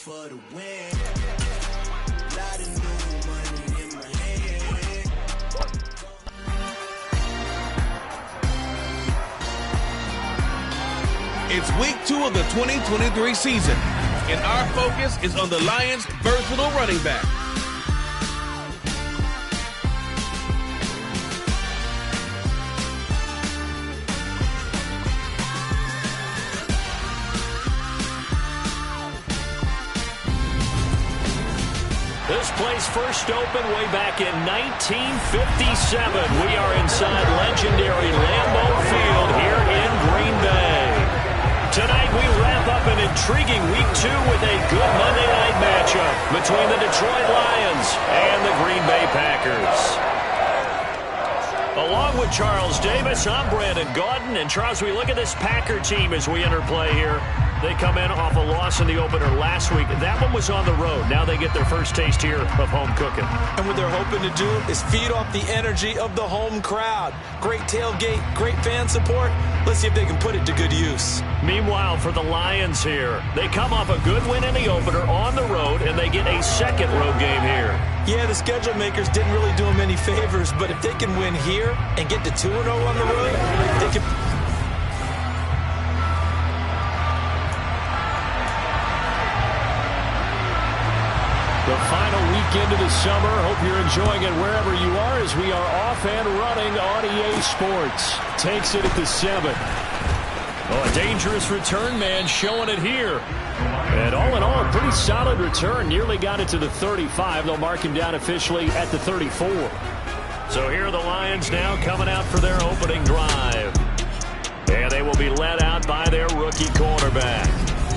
for the win. Lot of new money in my hand. It's week 2 of the 2023 season, and our focus is on the Lions' versatile running back. This place first opened way back in 1957. We are inside legendary Lambeau Field here in Green Bay. Tonight we wrap up an intriguing week 2 with a good Monday night matchup between the Detroit Lions and the Green Bay Packers. Along with Charles Davis, I'm Brandon Gaudin. And Charles, we look at this Packer team as we enter play here. They come in off a loss in the opener last week. That one was on the road. Now they get their first taste here of home cooking. And what they're hoping to do is feed off the energy of the home crowd. Great tailgate, great fan support. Let's see if they can put it to good use. Meanwhile, for the Lions here, they come off a good win in the opener on the road, and they get a second road game here. Yeah, the schedule makers didn't really do them any favors, but if they can win here and get to 2-0 on the road, they can... The final weekend of the summer. Hope you're enjoying it wherever you are as we are off and running on EA Sports. Takes it at the 7. Oh, a dangerous return man showing it here. And all in all, a pretty solid return. Nearly got it to the 35. They'll mark him down officially at the 34. So here are the Lions now coming out for their opening drive. And they will be led out by their rookie cornerback.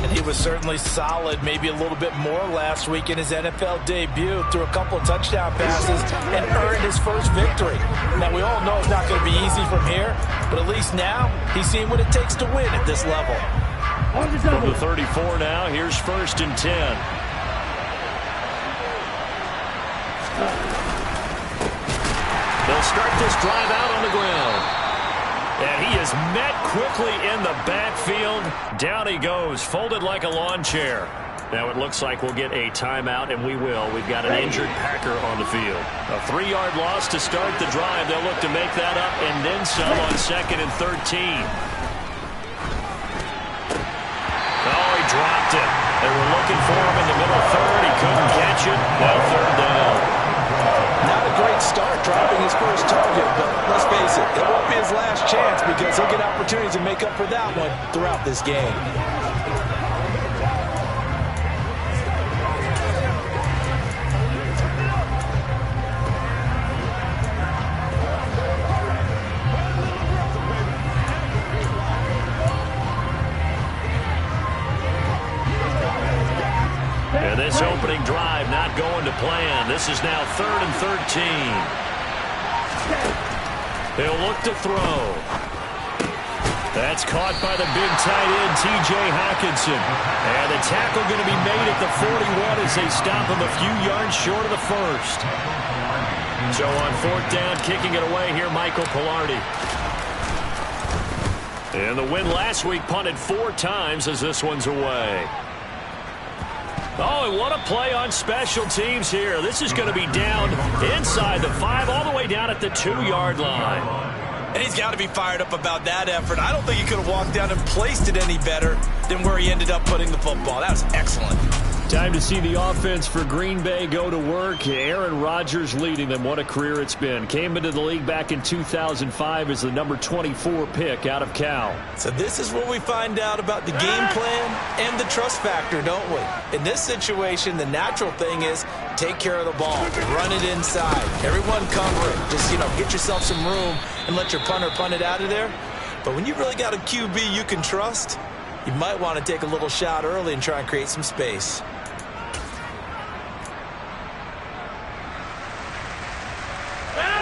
And he was certainly solid, maybe a little bit more last week in his NFL debut. Threw a couple of touchdown passes and earned his first victory. Now, we all know it's not going to be easy from here, but at least now he's seeing what it takes to win at this level. From the 34 now, here's 1st and 10. They'll start this drive out on the ground. And he is met quickly in the backfield. Down he goes, folded like a lawn chair. Now it looks like we'll get a timeout, and we will. We've got an injured Packer on the field. A 3-yard loss to start the drive. They'll look to make that up and then some on 2nd and 13. Oh, he dropped it. They were looking for him in the middle third. He couldn't catch it. Now 3rd down. Not a great start dropping his first target, but let's face it, it won't be his last chance because he'll get opportunities to make up for that one throughout this game. And this opening drive not going to plan. This is now 3rd and 13. He'll look to throw. That's caught by the big tight end, T.J. Hockenson. And the tackle going to be made at the 41 as they stop him a few yards short of the first. So on 4th down, kicking it away here, Michael Palardy. And the win last week punted 4 times as this one's away. Oh, and what a play on special teams here. This is going to be down inside the 5, all the way down at the 2-yard line. And he's got to be fired up about that effort. I don't think he could have walked down and placed it any better than where he ended up putting the football. That was excellent. Time to see the offense for Green Bay go to work. Aaron Rodgers leading them. What a career it's been. Came into the league back in 2005 as the number 24 pick out of Cal. So this is where we find out about the game plan and the trust factor, don't we? In this situation, the natural thing is take care of the ball. Run it inside. Everyone cover it. Just, get yourself some room and let your punter punt it out of there. But when you really got a QB you can trust, you might want to take a little shot early and try and create some space.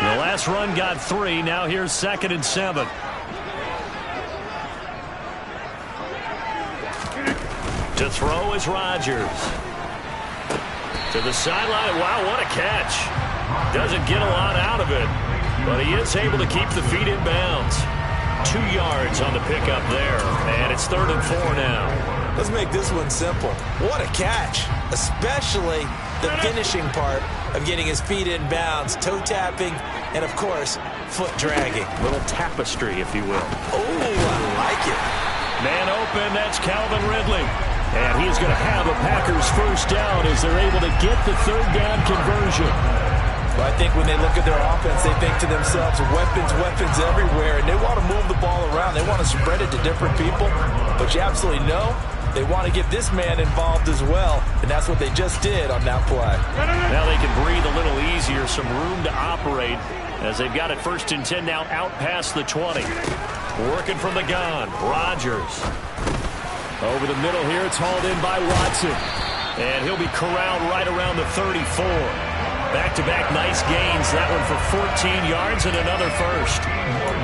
The last run got 3. Now here's 2nd and 7. To throw is Rodgers. To the sideline. Wow, what a catch. Doesn't get a lot out of it, but he is able to keep the feet in bounds. 2 yards on the pickup there, and it's 3rd and 4 now. Let's make this one simple. What a catch, especially the finishing part of getting his feet in bounds, toe tapping, and of course, foot dragging. Little tapestry, if you will. Oh, I like it. Man open, that's Calvin Ridley. And he's going to have a Packers first down as they're able to get the third down conversion. Well, I think when they look at their offense, they think to themselves, weapons, weapons everywhere, and they want to move the ball around. They want to spread it to different people, but you absolutely know they want to get this man involved as well, and that's what they just did on that play. Now they can breathe a little easier, some room to operate as they've got it 1st and 10 now out past the 20. Working from the gun, Rodgers. Over the middle here, it's hauled in by Watson. And he'll be corralled right around the 34. Back-to-back nice gains. That one for 14 yards and another first.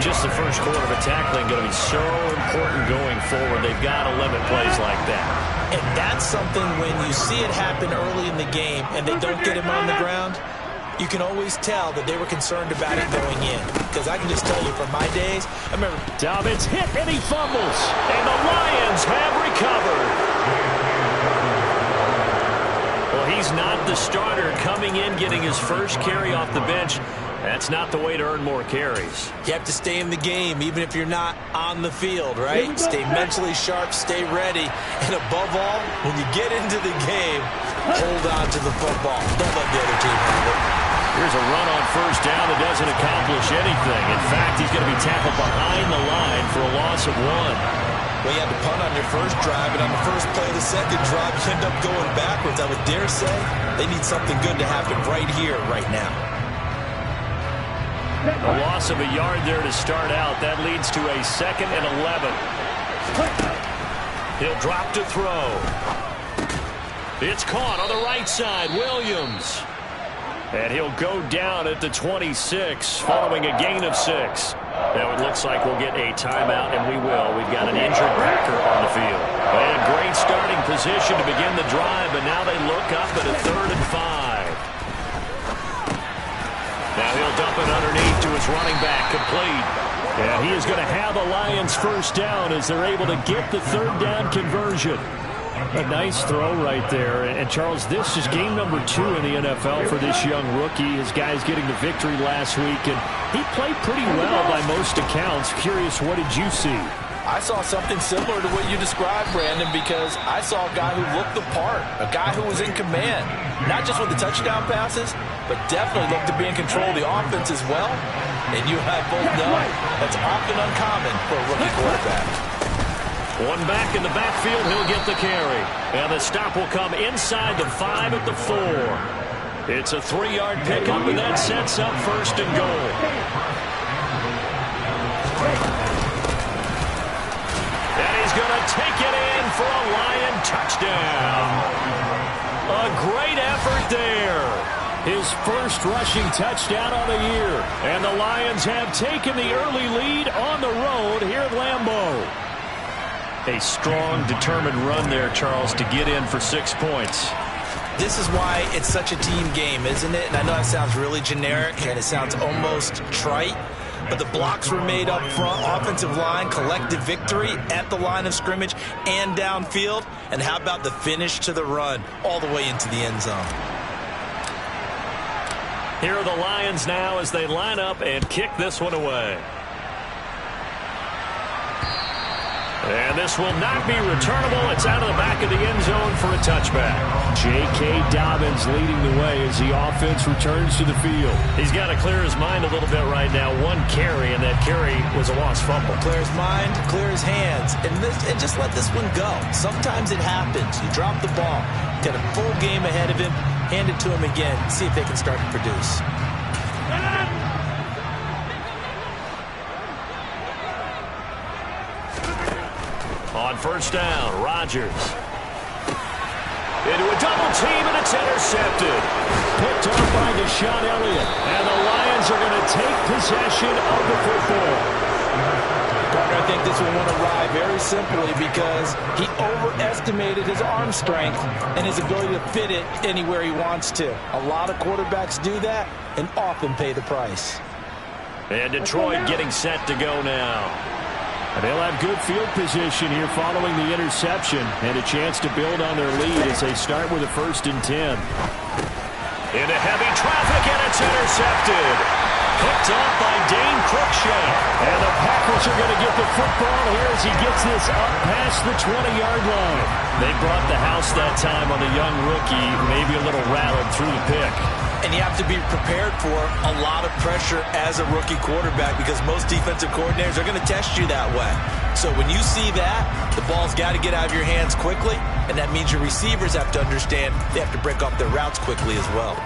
Just the first quarter of a tackling going to be so important going forward. They've got to limit plays like that. And that's something when you see it happen early in the game and they don't get him on the ground, you can always tell that they were concerned about it going in. Because I can just tell you from my days, I remember Dobbins hit and he fumbles. And the Lions have recovered. Well, he's not the starter coming in, getting his first carry off the bench. That's not the way to earn more carries. you have to stay in the game even if you're not on the field, right? Stay mentally sharp, stay ready. And above all, when you get into the game, hold on to the football. Don't let the other team have it. Here's a run on first down that doesn't accomplish anything. In fact, he's going to be tackled behind the line for a loss of 1. Well, you had to punt on your first drive, and on the first play of the second drive, you end up going backwards. I would dare say they need something good to happen right here, right now. A loss of a yard there to start out. That leads to a 2nd and 11. He'll drop to throw. It's caught on the right side. Williams. And he'll go down at the 26 following a gain of 6. Now it looks like we'll get a timeout, and we will. We've got an injured Packer on the field. They had great starting position to begin the drive, but now they look up at a 3rd and 5. Now he'll dump it underneath to his running back, complete. Yeah, he is going to have a Lions first down as they're able to get the third down conversion. A nice throw right there. And Charles, this is game number 2 in the NFL for this young rookie. His guys getting the victory last week, and he played pretty well by most accounts. Curious, what did you see? I saw something similar to what you described, Brandon, because I saw a guy who looked the part, a guy who was in command, not just with the touchdown passes, but definitely looked to be in control of the offense as well. And you and I both know that's often uncommon for a rookie quarterback. One back in the backfield, he'll get the carry. And the stop will come inside the 5 at the 4. It's a 3-yard pickup, and that sets up 1st and goal. And he's going to take it in for a Lion touchdown. A great effort there. His first rushing touchdown on the year. And the Lions have taken the early lead on the road here at Lambeau. A strong, determined run there, Charles, to get in for 6 points. This is why it's such a team game, isn't it? And I know that sounds really generic and it sounds almost trite, but the blocks were made up front, offensive line, collective victory at the line of scrimmage and downfield. And how about the finish to the run all the way into the end zone? Here are the Lions now as they line up and kick this one away. And this will not be returnable. It's out of the back of the end zone for a touchback. J.K. Dobbins leading the way as the offense returns to the field. He's got to clear his mind a little bit right now. 1 carry, and that carry was a lost fumble. Clear his mind, clear his hands, and just let this one go. Sometimes it happens. You drop the ball, got a full game ahead of him, hand it to him again, see if they can start to produce. On first down, Rodgers. Into a double team, and it's intercepted. Picked off by Deshaun Elliott. And the Lions are going to take possession of the football. Parker, I think this will want to ride very simply because he overestimated his arm strength and his ability to fit it anywhere he wants to. A lot of quarterbacks do that and often pay the price. And Detroit getting set to go now. They'll have good field position here following the interception and a chance to build on their lead as they start with a 1st and 10. Into heavy traffic, and it's intercepted. Picked off by Dane Cruikshank. And the Packers are going to get the football here as he gets this up past the 20-yard line. They brought the house that time on the young rookie, maybe a little rattled through the pick. And you have to be prepared for a lot of pressure as a rookie quarterback because most defensive coordinators are going to test you that way. So when you see that, the ball's got to get out of your hands quickly, and that means your receivers have to understand they have to break off their routes quickly as well.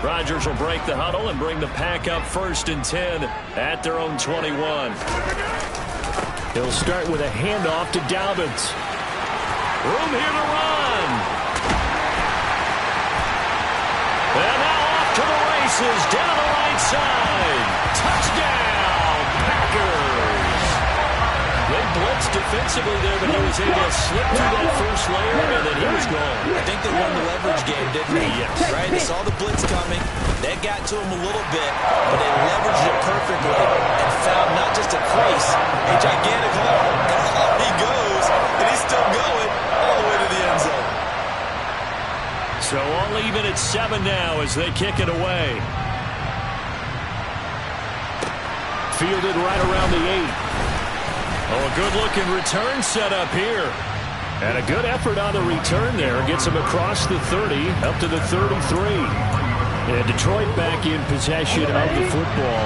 Rodgers will break the huddle and bring the Pack up 1st and 10 at their own 21. He'll start with a handoff to Dobbins. Room here to run. And now off to the races, down the right side. Touchdown, Packers. They blitzed defensively there, but he was able to slip through that first layer, and then he was gone. I think they won the leverage game, didn't they? Yes. Right? They saw the blitz coming. They got to him a little bit, but they leveraged it perfectly and found not just a crease, a gigantic hole. And off he goes, and he's still going all the way to the end zone. So all even at 7 now as they kick it away. Fielded right around the 8. Oh, a good-looking return set up here. And a good effort on the return there. Gets him across the 30, up to the 33. And Detroit back in possession of the football.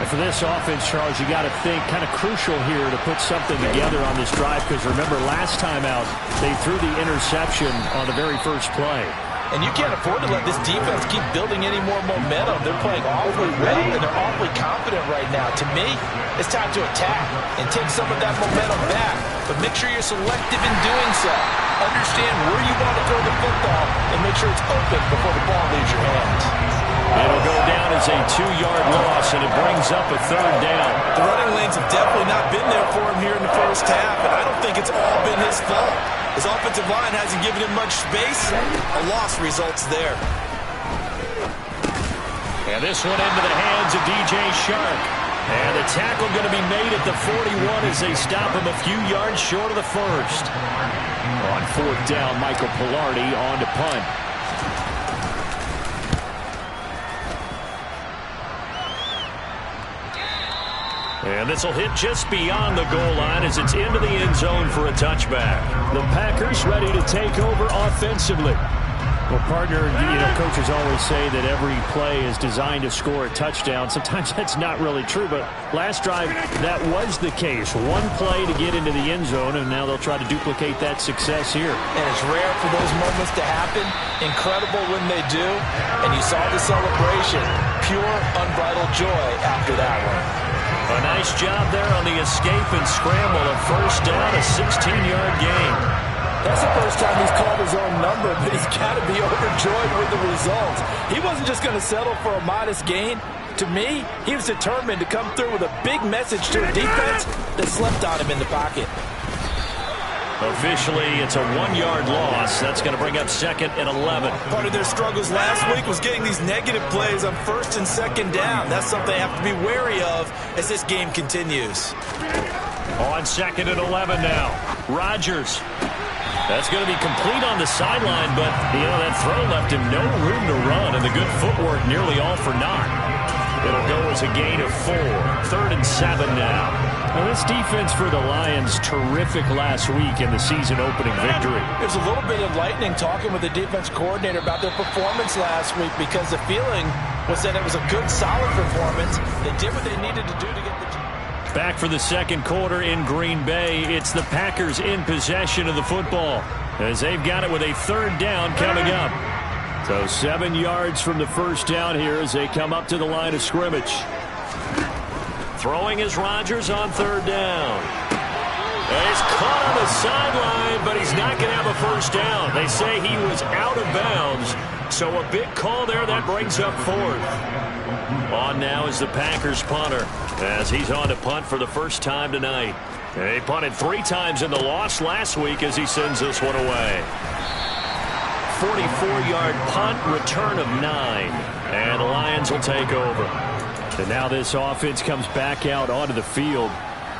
And for this offense, Charles, you got to think kind of crucial here to put something together on this drive because remember, last time out, they threw the interception on the very first play. And you can't afford to let this defense keep building any more momentum. They're playing awfully well, and they're awfully confident right now. To me, it's time to attack and take some of that momentum back. But make sure you're selective in doing so. Understand where you want to throw the football and make sure it's open before the ball leaves your hands. It'll go down as a 2-yard loss, and it brings up a 3rd down. The running lanes have definitely not been there for him here in the first half, and I don't think it's all been his fault. His offensive line hasn't given him much space. A loss results there. And this one into the hands of DJ Shark. And the tackle going to be made at the 41 as they stop him a few yards short of the first. On 4th down, Michael Pilardi on to punt. And this will hit just beyond the goal line as it's into the end zone for a touchback. The Packers ready to take over offensively. Well, partner, coaches always say that every play is designed to score a touchdown. Sometimes that's not really true, but last drive, that was the case. One play to get into the end zone, and now they'll try to duplicate that success here. And it's rare for those moments to happen. Incredible when they do. And you saw the celebration. Pure, unbridled joy after that one. A nice job there on the escape and scramble. A 1st down, a 16-yard gain. That's the first time he's called his own number, but he's got to be overjoyed with the results. He wasn't just going to settle for a modest gain. To me, he was determined to come through with a big message to a defense that slept on him in the pocket. Officially, it's a 1-yard loss. That's going to bring up 2nd and 11. Part of their struggles last week was getting these negative plays on 1st and 2nd down. That's something they have to be wary of as this game continues. On 2nd and 11 now. Rodgers. That's going to be complete on the sideline, but, that throw left him no room to run, and the good footwork nearly all for naught. It'll go as a gain of 4. 3rd and 7 now. Now, this defense for the Lions, terrific last week in the season-opening victory. There's a little bit of lightning talking with the defense coordinator about their performance last week because the feeling was that it was a good, solid performance. They did what they needed to do to get the job. Back for the 2nd quarter in Green Bay. It's the Packers in possession of the football as they've got it with a 3rd down coming up. So 7 yards from the 1st down here as they come up to the line of scrimmage. Throwing is Rodgers on 3rd down. And he's caught on the sideline, but he's not going to have a 1st down. They say he was out of bounds. So a big call there that brings up 4th. On now is the Packers punter as he's on to punt for the first time tonight. And he punted 3 times in the loss last week as he sends this one away. 44-yard punt, return of 9. And the Lions will take over. And now this offense comes back out onto the field.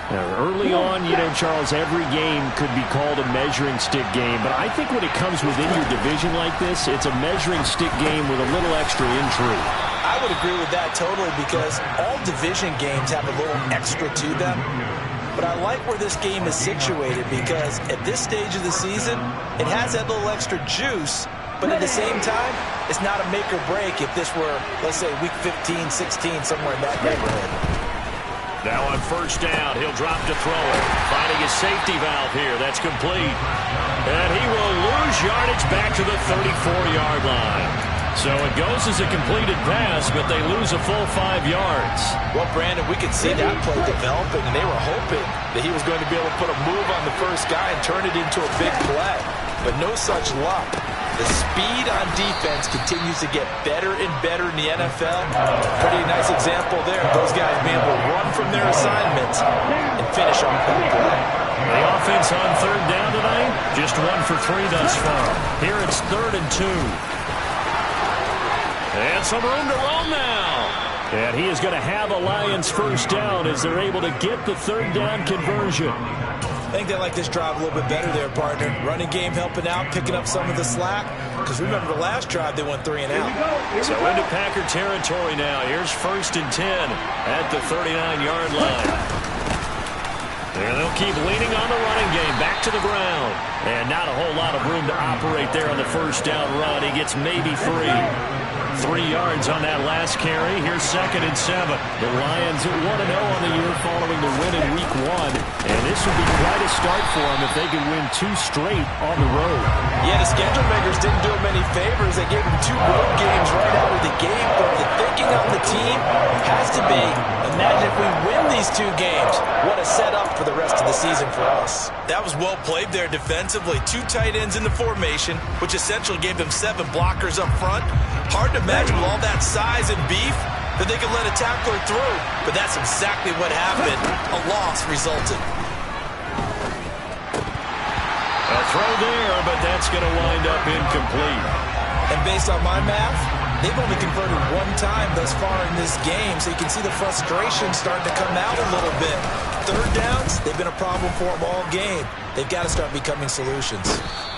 Now, early on, Charles, every game could be called a measuring stick game. But I think when it comes within your division like this, it's a measuring stick game with a little extra intrigue. I would agree with that totally because all division games have a little extra to them. But I like where this game is situated because at this stage of the season, it has that little extra juice. But at the same time, it's not a make or break if this were, let's say, week 15, 16, somewhere in that neighborhood. Now on first down, he'll drop to throw it. Finding his safety valve here. That's complete. And he will lose yardage back to the 34-yard line. So it goes as a completed pass, but they lose a full 5 yards. Well, Brandon, we could see that play developing, and they were hoping that he was going to be able to put a move on the first guy and turn it into a big play. But no such luck. The speed on defense continues to get better and better in the NFL. Pretty nice example there. Those guys being able to run from their assignments and finish off that play. The offense on third down tonight, just 1 for 3 thus far. Here it's 3rd and 2. And some room to roam now. And he is going to have a Lions first down as they're able to get the third down conversion. I think they like this drive a little bit better there, partner. Running game helping out, picking up some of the slack. Because remember, the last drive, they went 3 and out. So into Packer territory now. Here's 1st and 10 at the 39-yard line. And they'll keep leaning on the running game. Back to the ground. And not a whole lot of room to operate there on the first down run. He gets maybe 3. 3 yards on that last carry. Here's 2nd and 7. The Lions 1-0 on the year following the win in Week 1. And this would be quite a start for them if they could win 2 straight on the road. Yeah, the schedule makers didn't do them any favors. They gave them 2 road games right out of the gate. But the thinking on the team has to be, imagine if we win these 2 games. What a setup for the rest of the season for us. That was well played there defensively. 2 tight ends in the formation, which essentially gave them 7 blockers up front. Hard to imagine with all that size and beef that they could let a tackler through. But that's exactly what happened. A loss resulted. A throw there, but that's going to wind up incomplete. And based on my math, they've only converted 1 time thus far in this game, so you can see the frustration starting to come out a little bit. Third downs, they've been a problem for them all game. They've got to start becoming solutions.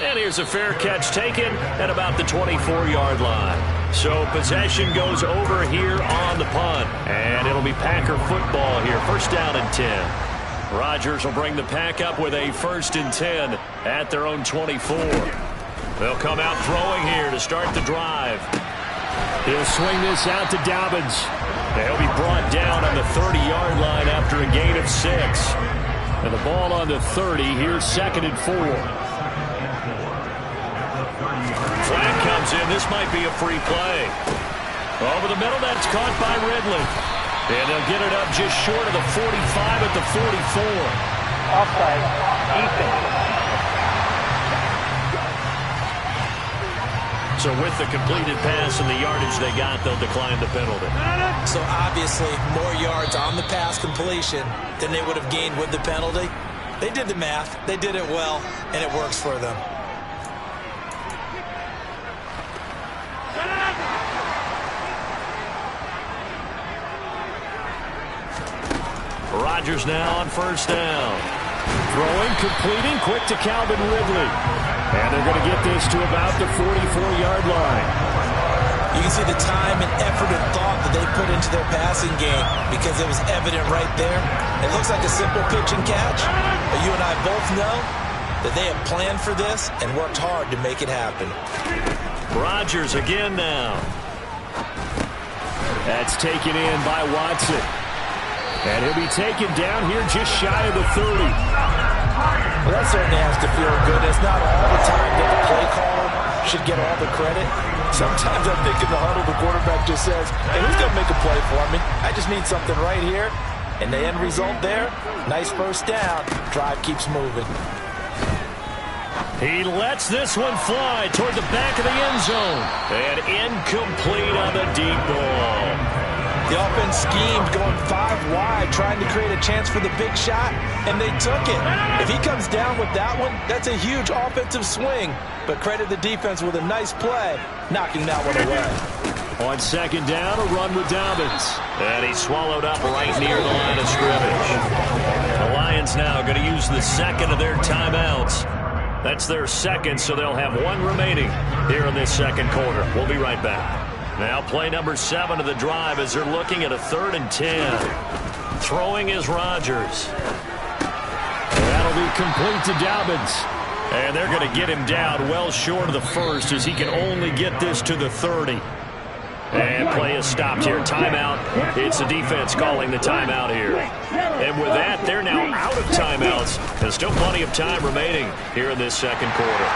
And here's a fair catch taken at about the 24-yard line. So possession goes over here on the punt. And it'll be Packer football here. First down and 10. Rodgers will bring the pack up with a 1st and 10 at their own 24. They'll come out throwing here to start the drive. He'll swing this out to Dobbins. He'll be brought down on the 30-yard line after a gain of 6. And the ball on the 30. Here's 2nd and 4. Flag comes in. This might be a free play. Over the middle, that's caught by Ridley. And they'll get it up just short of the 45 at the 44. Offside. Defense. So with the completed pass and the yardage they got, they'll decline the penalty. So obviously, more yards on the pass completion than they would have gained with the penalty. They did the math. They did it well, and it works for them. Rodgers now on first down. Throwing, completing, quick to Calvin Ridley. And they're going to get this to about the 44-yard line. You can see the time and effort and thought that they put into their passing game because it was evident right there. It looks like a simple pitch and catch, but you and I both know that they have planned for this and worked hard to make it happen. Rodgers again now. That's taken in by Watson. And he'll be taken down here just shy of the 30. Well, that certainly has to feel good. It's not all the time that the play caller should get all the credit. Sometimes I think in the huddle, the quarterback just says, hey, who's going to make a play for me? I just need something right here. And the end result there, nice first down. Drive keeps moving. He lets this one fly toward the back of the end zone. And incomplete on the deep ball. The offense schemed, going 5 wide, trying to create a chance for the big shot, and they took it. If he comes down with that one, that's a huge offensive swing. But credit the defense with a nice play, knocking that one away. On second down, a run with Dobbins. And he swallowed up right near the line of scrimmage. The Lions now going to use the second of their timeouts. That's their second, so they'll have one remaining here in this second quarter. We'll be right back. Now play number 7 of the drive as they're looking at a 3rd and 10. Throwing is Rodgers. That'll be complete to Dobbins. And they're going to get him down well short of the first as he can only get this to the 30. And play is stopped here. Timeout. It's the defense calling the timeout here. And with that, they're now out of timeouts. There's still plenty of time remaining here in this second quarter.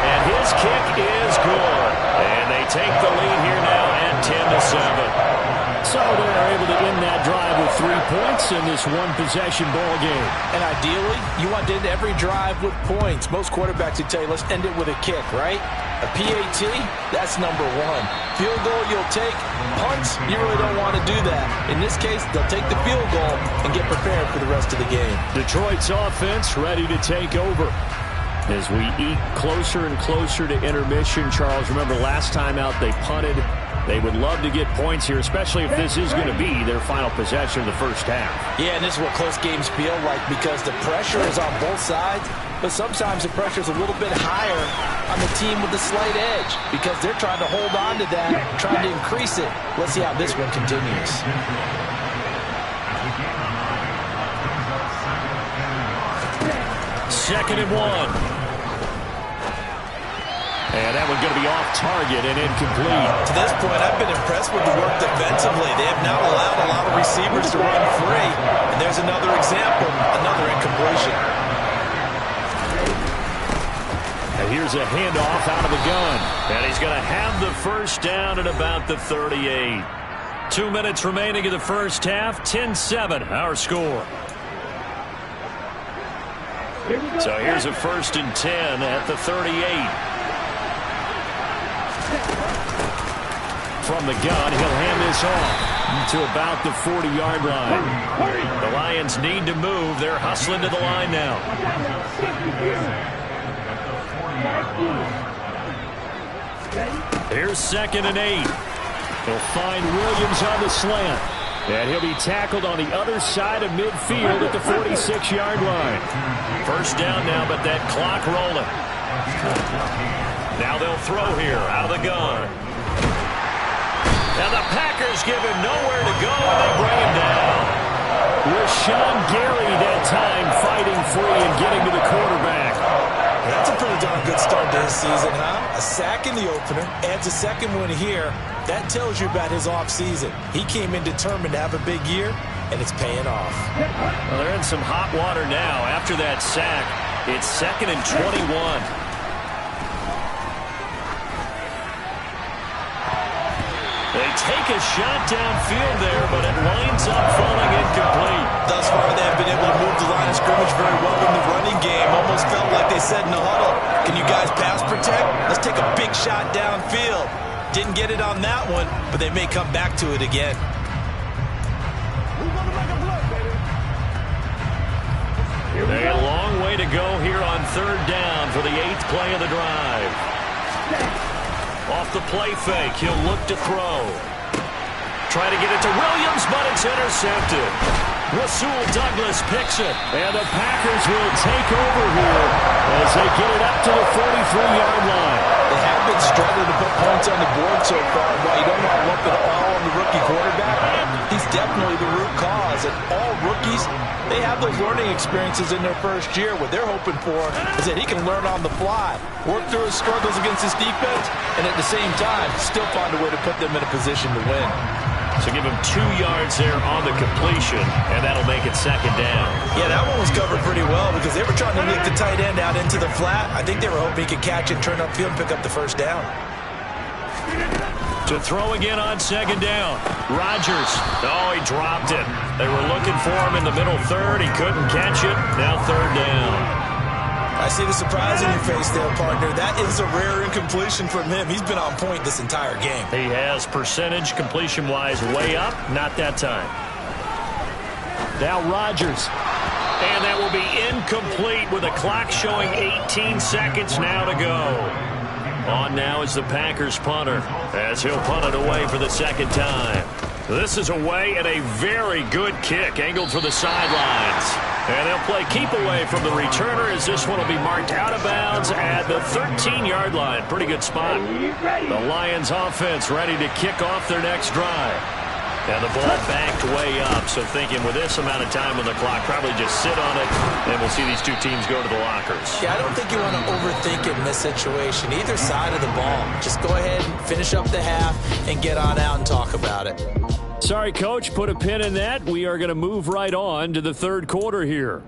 And his kick is good. And they take the lead here now at 10-7. So they're able to end that drive with 3 points in this one-possession ball game. And ideally, you want to end every drive with points. Most quarterbacks would tell you, let's end it with a kick, right? A PAT, that's number 1. Field goal you'll take. Punts, you really don't want to do that. In this case, they'll take the field goal and get prepared for the rest of the game. Detroit's offense ready to take over. As we eat closer and closer to intermission, Charles, remember last time out they punted. They would love to get points here, especially if this is going to be their final possession of the first half. Yeah, and this is what close games feel like because the pressure is on both sides, but sometimes the pressure is a little bit higher on the team with the slight edge because they're trying to hold on to that, trying to increase it. Let's see how this one continues. Second and 1. And that one's going to be off target and incomplete. To this point, I've been impressed with the work defensively. They have not allowed a lot of receivers to run free. And there's another example, another incompletion. And here's a handoff out of the gun. And he's going to have the first down at about the 38. 2 minutes remaining in the first half. 10-7, our score. So here's a 1st and 10 at the 38. From the gun, he'll hand this off to about the 40-yard line. The Lions need to move. They're hustling to the line now. Here's 2nd and 8. He'll find Williams on the slant. And he'll be tackled on the other side of midfield at the 46-yard line. First down now, but that clock rolling. Now they'll throw here out of the gun. Now the Packers give him nowhere to go, and they bring him down. Rashawn Gary that time fighting free and getting to the quarterback. That's a pretty darn good start to his season, huh? A sack in the opener, adds a second one here. That tells you about his offseason. He came in determined to have a big year, and it's paying off. Well, they're in some hot water now after that sack. It's 2nd and 21. They take a shot downfield there, but it winds up falling incomplete. Thus far, they have been able to move the line of scrimmage very well in the running game. Almost felt like they said in the huddle, can you guys pass protect? Let's take a big shot downfield. Didn't get it on that one, but they may come back to it again. A long way to go here on 3rd down for the 8th play of the drive. Off the play fake, he'll look to throw. Try to get it to Williams, but it's intercepted. Rasul Douglas picks it, and the Packers will take over here as they get it up to the 43-yard line. They have been struggling to put points on the board so far. While you don't want to lump it all on the rookie quarterback, he's definitely the root cause. And all rookies, they have those learning experiences in their first year. What they're hoping for is that he can learn on the fly, work through his struggles against his defense, and at the same time, still find a way to put them in a position to win. So give him 2 yards there on the completion, and that'll make it 2nd down. Yeah, that one was covered pretty well because they were trying to nick the tight end out into the flat. I think they were hoping he could catch it, turn upfield, and pick up the first down. To throw again on 2nd down. Rodgers. Oh, he dropped it. They were looking for him in the middle 3rd. He couldn't catch it. Now 3rd down. I see the surprise in your face there, partner. That is a rare incompletion from him. He's been on point this entire game. He has percentage completion-wise way up. Not that time. Now Rodgers. And that will be incomplete with a clock showing 18 seconds now to go. On now is the Packers punter as he'll punt it away for the second time. This is away and a very good kick angled for the sidelines. And they'll play keep away from the returner as this one will be marked out of bounds at the 13-yard line. Pretty good spot. The Lions offense ready to kick off their next drive. And the ball backed way up, so thinking with this amount of time on the clock, probably just sit on it, and we'll see these two teams go to the lockers. Yeah, I don't think you want to overthink it in this situation. Either side of the ball. Just go ahead and finish up the half and get on out and talk about it. Sorry, Coach, put a pin in that. We are going to move right on to the third quarter here.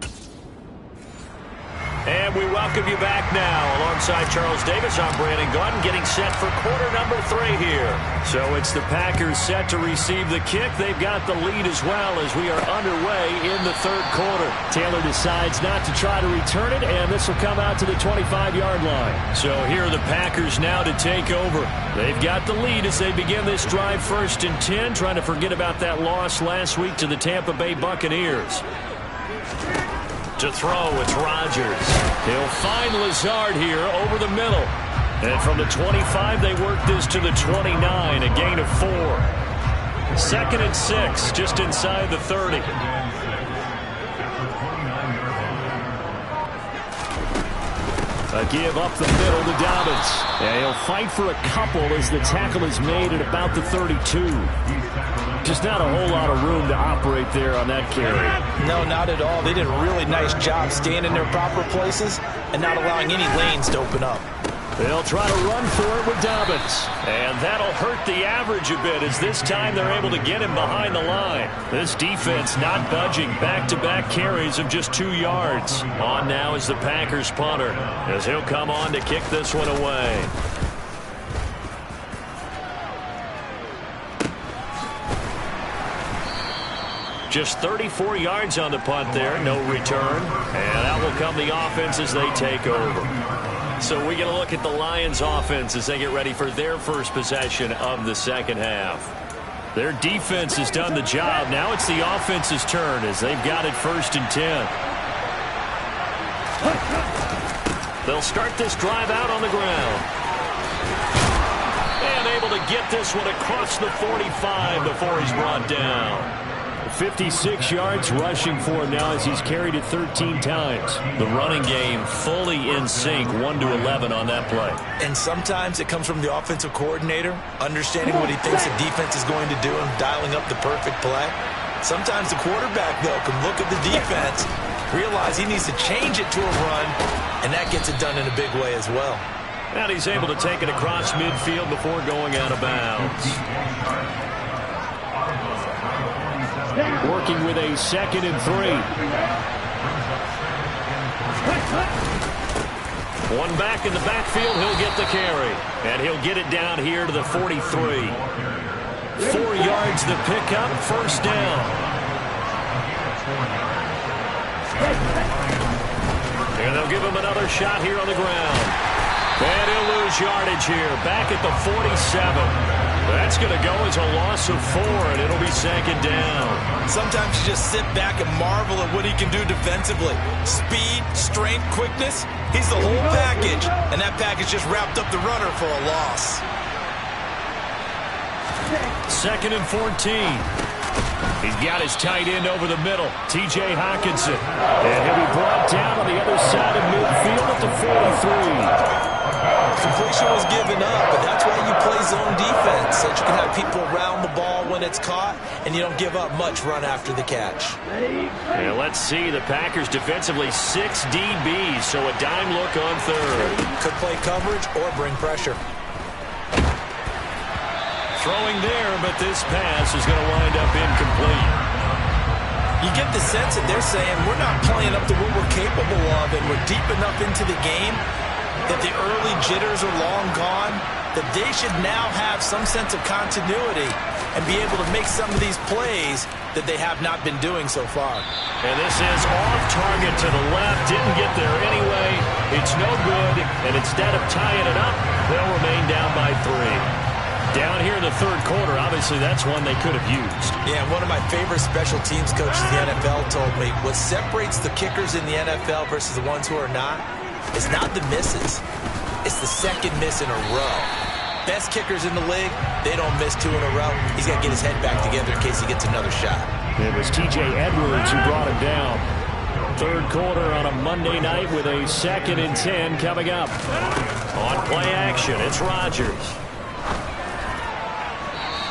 And we welcome you back now. Alongside Charles Davis, I'm Brandon Gaudin, getting set for quarter number 3 here. So it's the Packers set to receive the kick. They've got the lead as well as we are underway in the third quarter. Taylor decides not to try to return it, and this will come out to the 25-yard line. So here are the Packers now to take over. They've got the lead as they begin this drive 1st and 10, trying to forget about that loss last week to the Tampa Bay Buccaneers. To throw, it's Rodgers. He'll find Lazard here over the middle. And from the 25, they work this to the 29, a gain of 4. 2nd and 6, just inside the 30. A give up the middle to Dobbins. And he'll fight for a couple as the tackle is made at about the 32. Just not a whole lot of room to operate there on that carry. No, not at all. They did a really nice job staying in their proper places and not allowing any lanes to open up. They'll try to run for it with Dobbins. And that'll hurt the average a bit as this time they're able to get him behind the line. This defense not budging. Back-to-back carries of just 2 yards. On now is the Packers punter as he'll come on to kick this one away. Just 34 yards on the punt there. No return. And out will come the offense as they take over. So we get a look at the Lions offense as they get ready for their first possession of the second half. Their defense has done the job. Now it's the offense's turn as they've got it 1st and 10. They'll start this drive out on the ground. And able to get this one across the 45 before he's brought down. 56 yards rushing for him now as he's carried it 13 times. The running game fully in sync, 1-11 on that play. And sometimes it comes from the offensive coordinator, understanding what he thinks the defense is going to do and dialing up the perfect play. Sometimes the quarterback, though, can look at the defense, realize he needs to change it to a run, and that gets it done in a big way as well. And he's able to take it across midfield before going out of bounds. Working with a 2nd and 3. One back in the backfield, he'll get the carry. And he'll get it down here to the 43. 4 yards the pickup, 1st down. And they'll give him another shot here on the ground. And he'll lose yardage here, back at the 47. That's going to go as a loss of 4, and it'll be 2nd down. Sometimes you just sit back and marvel at what he can do defensively. Speed, strength, quickness, he's the whole package. And that package just wrapped up the runner for a loss. 2nd and 14. He's got his tight end over the middle, T.J. Hockenson. And he'll be brought down on the other side of midfield at the 43. Completion was given up, but that's why you play zone defense, so that you can have people around the ball when it's caught, and you don't give up much run after the catch. And let's see, the Packers defensively 6 DBs, so a dime look on 3rd. Could play coverage or bring pressure. Throwing there, but this pass is going to wind up incomplete. You get the sense that they're saying, we're not playing up to what we're capable of, and we're deep enough into the game that the early jitters are long gone. that they should now have some sense of continuity and be able to make some of these plays that they have not been doing so far. And this is off target to the left. Didn't get there anyway. It's no good. And instead of tying it up, they'll remain down by 3. Down here in the third quarter, obviously that's one they could have used. Yeah, one of my favorite special teams coaches in the NFL told me what separates the kickers in the NFL versus the ones who are not is not the misses. It's the second miss in a row. Best kickers in the league, they don't miss 2 in a row. He's got to get his head back together in case he gets another shot. It was T.J. Edwards who brought him down. Third quarter on a Monday night with a 2nd and 10 coming up. On play action, it's Rodgers.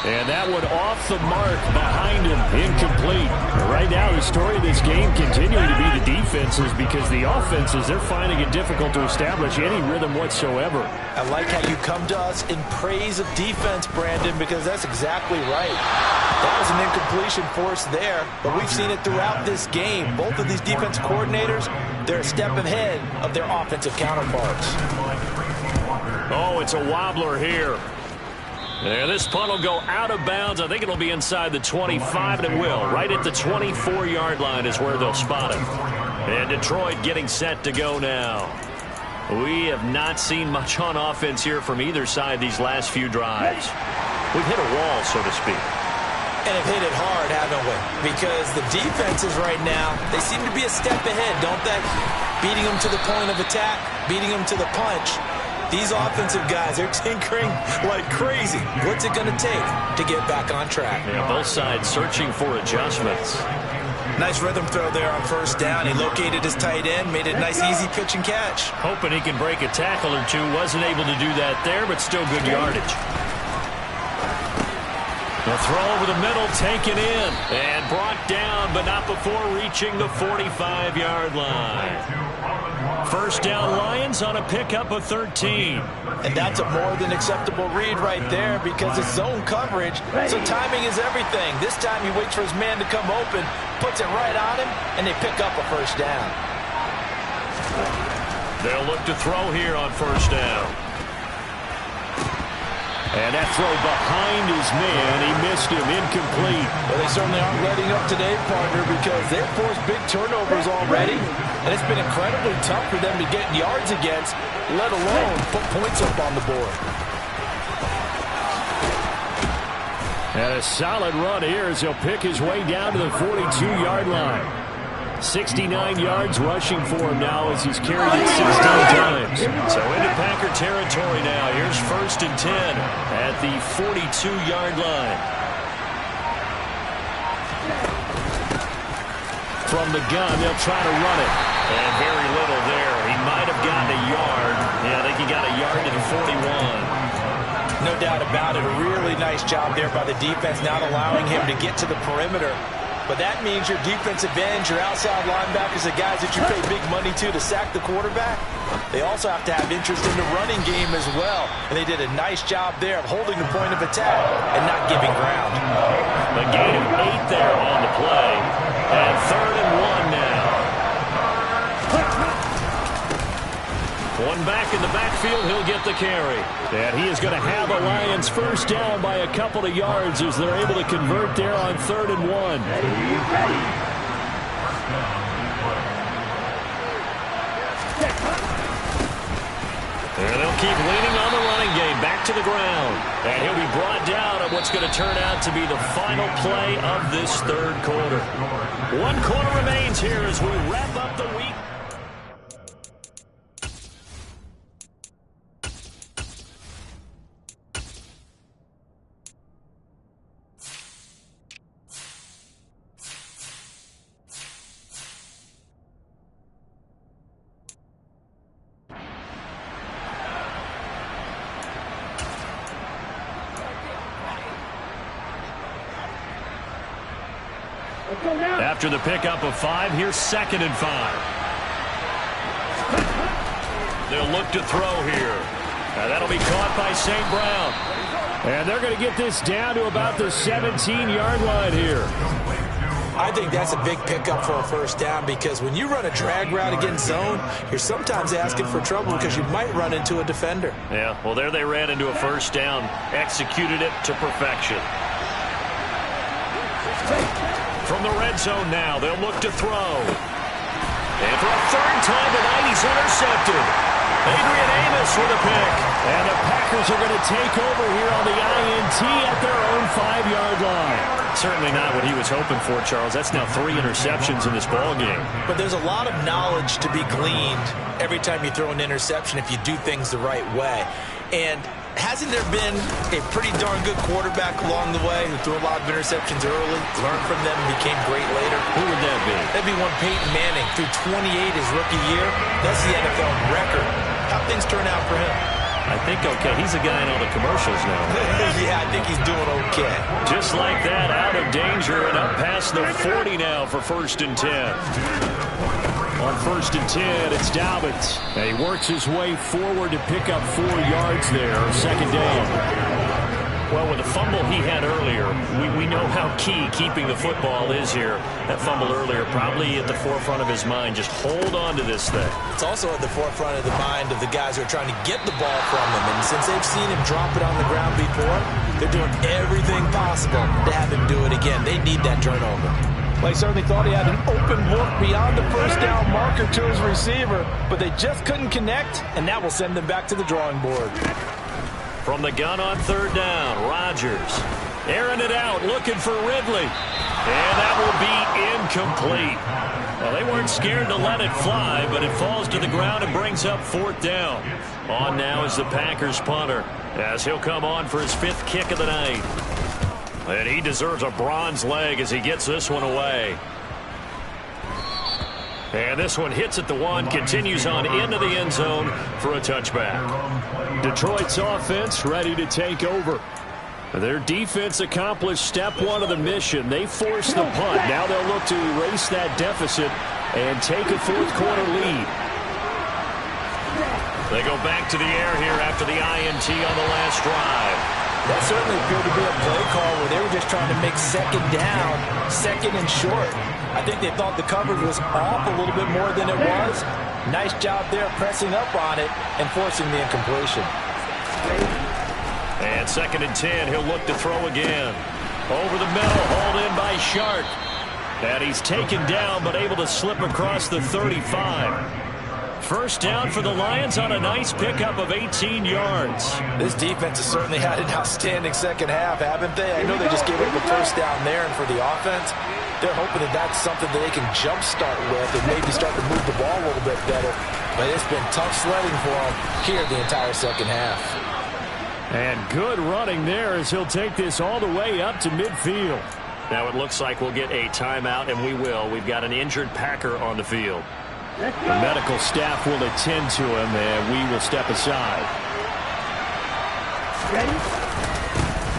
And that one off the mark behind him, incomplete. Right now, the story of this game continuing to be the defenses, because the offenses, they're finding it difficult to establish any rhythm whatsoever. I like how you come to us in praise of defense, Brandon, because that's exactly right. That was an incompletion force there, but we've seen it throughout this game. Both of these defense coordinators, they're a step ahead of their offensive counterparts. Oh, it's a wobbler here. And this punt will go out of bounds. I think it'll be inside the 25, and it will. Right at the 24-yard line is where they'll spot him. And Detroit getting set to go now. We have not seen much on offense here from either side these last few drives. We've hit a wall, so to speak. And have hit it hard, haven't we? Because the defenses right now, they seem to be a step ahead, don't they? Beating them to the point of attack, beating them to the punch. These offensive guys are tinkering like crazy. What's it going to take to get back on track? Yeah, both sides searching for adjustments. Nice rhythm throw there on first down. He located his tight end, made it a nice easy pitch and catch. Hoping he can break a tackle or two. Wasn't able to do that there, but still good yardage. The throw over the middle, taken in, and brought down, but not before reaching the 45-yard line. First down, Lions on a pickup of 13. And that's a more than acceptable read right there, because it's zone coverage, so timing is everything. This time he waits for his man to come open, puts it right on him, and they pick up a first down. They'll look to throw here on first down. And that throw behind his man, he missed him, incomplete. Well, they certainly aren't letting up today, partner, because they've forced big turnovers already, and it's been incredibly tough for them to get yards against, let alone put points up on the board. And a solid run here as he'll pick his way down to the 42-yard line. 69 yards rushing for him now as he's carried it 16 times. So into Packer territory now. Here's 1st and 10 at the 42-yard line. From the gun, they'll try to run it. And very little there. He might have gotten a yard. Yeah, I think he got a yard to the 41. No doubt about it. A really nice job there by the defense, not allowing him to get to the perimeter. But that means your defensive ends, your outside linebackers, the guys that you pay big money to sack the quarterback, they also have to have interest in the running game as well. And they did a nice job there of holding the point of attack and not giving ground. A gain of 8 there on the play. And 3rd and 1 now. One back in the backfield, he'll get the carry. And he is going to have a Lions first down by a couple of yards as they're able to convert there on 3rd and 1. And they'll keep leaning on the running game, back to the ground. And he'll be brought down on what's going to turn out to be the final play of this third quarter. 1 quarter remains here as we wrap up the week. After the pickup of 5, here's 2nd and 5. They'll look to throw here. And that'll be caught by St. Brown. And they're going to get this down to about the 17-yard line here. I think that's a big pickup for a first down because when you run a drag route against zone, you're sometimes asking for trouble because you might run into a defender. Yeah, well, there they ran into a first down, executed it to perfection. From the red zone now, they'll look to throw. And for a third time tonight, he's intercepted. Adrian Amos with a pick. And the Packers are going to take over here on the INT at their own 5-yard line. Certainly not what he was hoping for, Charles. That's now 3 interceptions in this ball game. But there's a lot of knowledge to be gleaned every time you throw an interception if you do things the right way. And hasn't there been a pretty darn good quarterback along the way who threw a lot of interceptions early, learned from them, and became great later? Who would that be? That'd be one Peyton Manning, threw 28 his rookie year. That's the NFL record. How'd things turn out for him? I think okay. He's a guy in all the commercials now. Yeah, I think he's doing okay. Just like that, out of danger and up past the 40 now for 1st and 10. On 1st and 10, it's Dobbins. And he works his way forward to pick up 4 yards there, 2nd down. Well, with the fumble he had earlier, we know how key keeping the football is here. That fumble earlier probably at the forefront of his mind. Just hold on to this thing. It's also at the forefront of the mind of the guys who are trying to get the ball from him. And since they've seen him drop it on the ground before, they're doing everything possible to have him do it again. They need that turnover. Well, he certainly thought he had an open look beyond the first down marker to his receiver, but they just couldn't connect, and that will send them back to the drawing board. From the gun on 3rd down, Rodgers airing it out, looking for Ridley. And that will be incomplete. Well, they weren't scared to let it fly, but it falls to the ground and brings up 4th down. On now is the Packers punter, as he'll come on for his 5th kick of the night. And he deserves a bronze leg as he gets this one away. And this one hits at the 1, continues on into the end zone for a touchback. Detroit's offense ready to take over. Their defense accomplished step 1 of the mission. They forced the punt. Now they'll look to erase that deficit and take a 4th quarter lead. They go back to the air here after the INT on the last drive. That certainly appeared to be a play call where they were just trying to make 2nd down, 2nd and short. I think they thought the coverage was off a little bit more than it was. Nice job there pressing up on it and forcing the incompletion. And 2nd and 10, he'll look to throw again. Over the middle, hauled in by Shark. And he's taken down but able to slip across the 35. First down for the Lions on a nice pickup of 18 yards. This defense has certainly had an outstanding second half, haven't they? I know they just gave up a first down there, and for the offense, they're hoping that that's something that they can jumpstart with and maybe start to move the ball a little bit better. But it's been tough sledding for them here the entire second half. And good running there as he'll take this all the way up to midfield. Now it looks like we'll get a timeout, and we will. We've got an injured Packer on the field. The medical staff will attend to him, and we will step aside.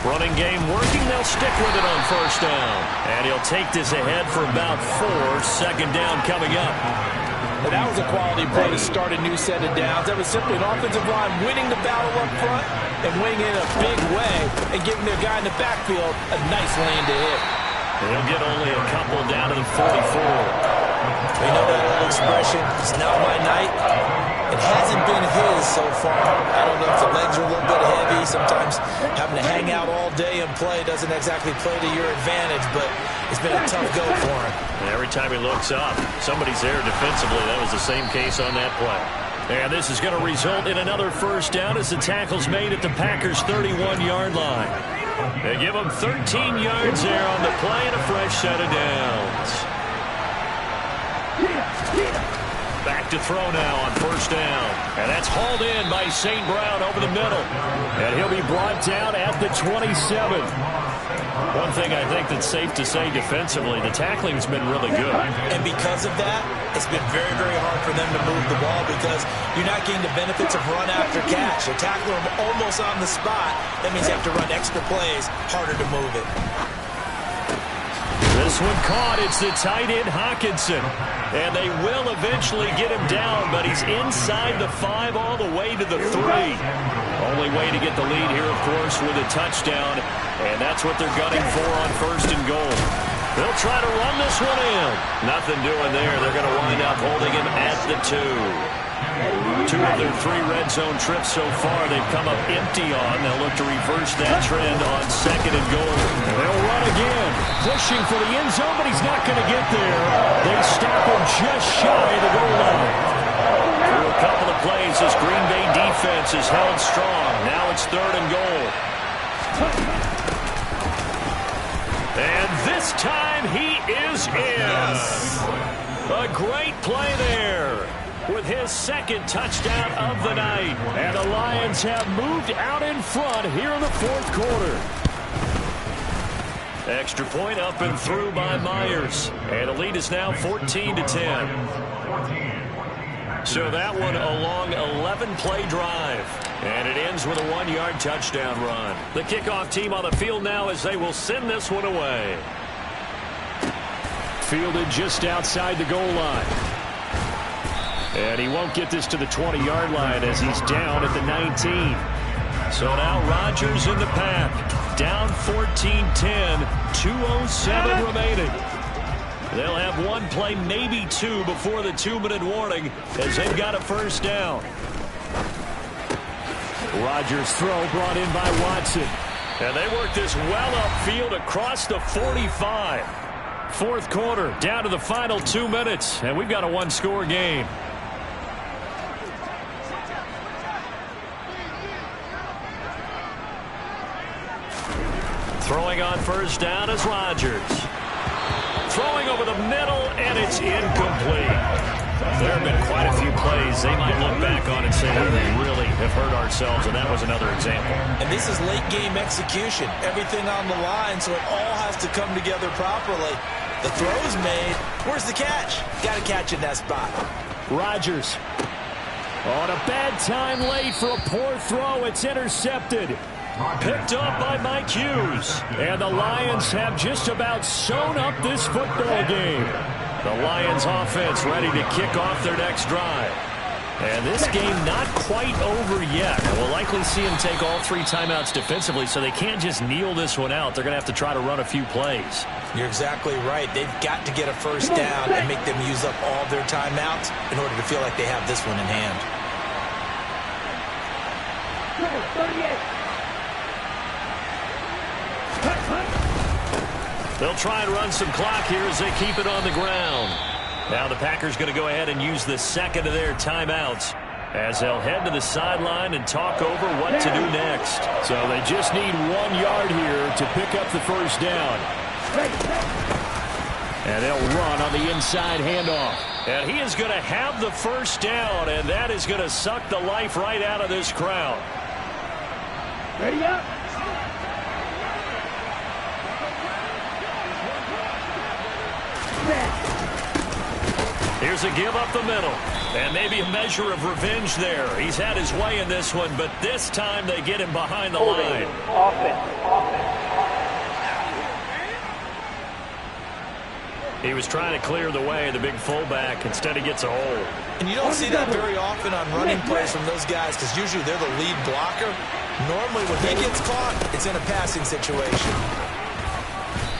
Running game working. They'll stick with it on 1st down. And he'll take this ahead for about 4. 2nd down coming up. But that was a quality play to start a new set of downs. That was simply an offensive line winning the battle up front and winning it in a big way and giving their guy in the backfield a nice lane to hit. They'll get only a couple down to the 44. We know that old expression, it's not my night. It hasn't been his so far. I don't know if the legs are a little bit heavy. Sometimes having to hang out all day and play doesn't exactly play to your advantage, but it's been a tough go for him. And every time he looks up, somebody's there defensively. That was the same case on that play. And this is going to result in another first down as the tackle's made at the Packers' 31-yard line. They give them 13 yards there on the play and a fresh set of downs. Back to throw now on 1st down. And that's hauled in by St. Brown over the middle. And he'll be brought down at the 27. One thing I think that's safe to say defensively, the tackling's been really good. And because of that, it's been very, very hard for them to move the ball because you're not getting the benefits of run after catch. You're tackling them almost on the spot. That means you have to run extra plays, harder to move it. This one caught. It's the tight end Hawkinson. And they will eventually get him down, but he's inside the 5 all the way to the 3. Only way to get the lead here, of course, with a touchdown. And that's what they're gunning for on 1st and goal. They'll try to run this one in. Nothing doing there. They're going to wind up holding him at the 2. 2 of their 3 red zone trips so far they've come up empty on. They'll look to reverse that trend on 2nd and goal. They'll run again. Pushing for the end zone, but he's not going to get there. They stop him just shy of the goal line. Through a couple of plays, this Green Bay defense is held strong. Now it's 3rd and goal. And this time he is in. A great play there with his 2nd touchdown of the night. And the Lions have moved out in front here in the 4th quarter. Extra point up and through by Myers. And the lead is now 14-10. So that one a long 11-play drive. And it ends with a 1-yard touchdown run. The kickoff team on the field now as they will send this one away. Fielded just outside the goal line. And he won't get this to the 20-yard line as he's down at the 19. So now Rodgers in the pack. Down 14-10. 2:07 remaining. They'll have 1 play, maybe 2, before the 2-minute warning as they've got a first down. Rodgers' throw brought in by Watson. And they work this well upfield across the 45. 4th quarter, down to the final 2 minutes, and we've got a 1-score game. Throwing on first down is Rodgers. Throwing over the middle, and it's incomplete. There have been quite a few plays they might look back on and say, we really have hurt ourselves, and that was another example. And this is late-game execution. Everything on the line, so it all has to come together properly. The throw's made. Where's the catch? Got to catch in that spot. Rodgers on a bad time late for a poor throw. It's intercepted. Picked up by Mike Hughes. And the Lions have just about sewn up this football game. The Lions offense ready to kick off their next drive. And this game not quite over yet. We'll likely see them take all 3 timeouts defensively, so they can't just kneel this one out. They're going to have to try to run a few plays. You're exactly right. They've got to get a first down and make them use up all their timeouts in order to feel like they have this one in hand. They'll try and run some clock here as they keep it on the ground. Now the Packers going to go ahead and use the 2nd of their timeouts as they'll head to the sideline and talk over what to do next. So they just need 1 yard here to pick up the first down. And they'll run on the inside handoff. And he is going to have the first down, and that is going to suck the life right out of this crowd. Ready up. Here's a give up the middle. And maybe a measure of revenge there. He's had his way in this one, but this time they get him behind the line. He was trying to clear the way, the big fullback. Instead he gets a hole. And you don't see that very often on running plays from those guys because usually they're the lead blocker. Normally when he gets caught, it's in a passing situation.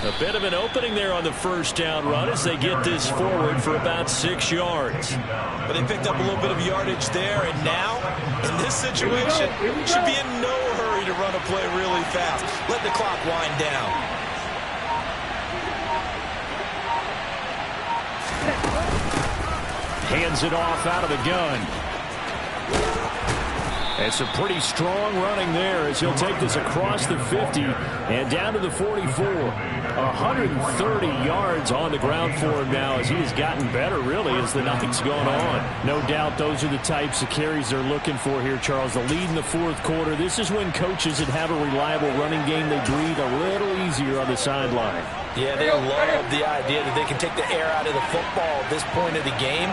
A bit of an opening there on the first down run as they get this forward for about 6 yards. But they picked up a little bit of yardage there, and now, in this situation, should be in no hurry to run a play really fast. Let the clock wind down. Hands it off out of the gun. It's a pretty strong running there as he'll take this across the 50 and down to the 44. 130 yards on the ground for him now as he has gotten better, really, as the night's gone on. No doubt those are the types of carries they're looking for here, Charles. The lead in the 4th quarter. This is when coaches that have a reliable running game, they breathe a little easier on the sideline. Yeah, they love the idea that they can take the air out of the football at this point of the game.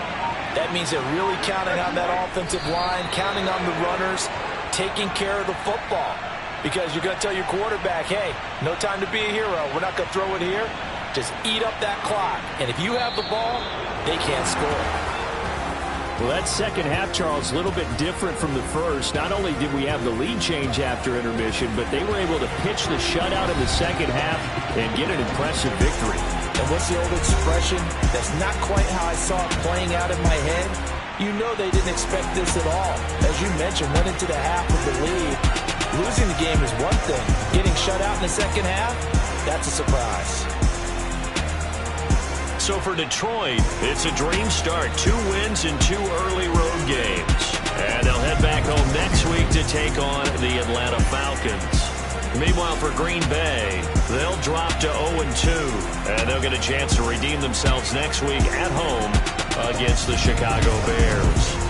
That means they're really counting on that offensive line, counting on the runners, taking care of the football. Because you're going to tell your quarterback, hey, no time to be a hero. We're not going to throw it here. Just eat up that clock. And if you have the ball, they can't score. Well, that second half, Charles, a little bit different from the first. Not only did we have the lead change after intermission, but they were able to pitch the shutout in the second half and get an impressive victory. And what's the old expression? That's not quite how I saw it playing out in my head. You know they didn't expect this at all. As you mentioned, went into the half with the lead. Losing the game is one thing. Getting shut out in the second half, that's a surprise. So for Detroit, it's a dream start. 2 wins in 2 early road games. And they'll head back home next week to take on the Atlanta Falcons. Meanwhile, for Green Bay, they'll drop to 0-2. And they'll get a chance to redeem themselves next week at home against the Chicago Bears.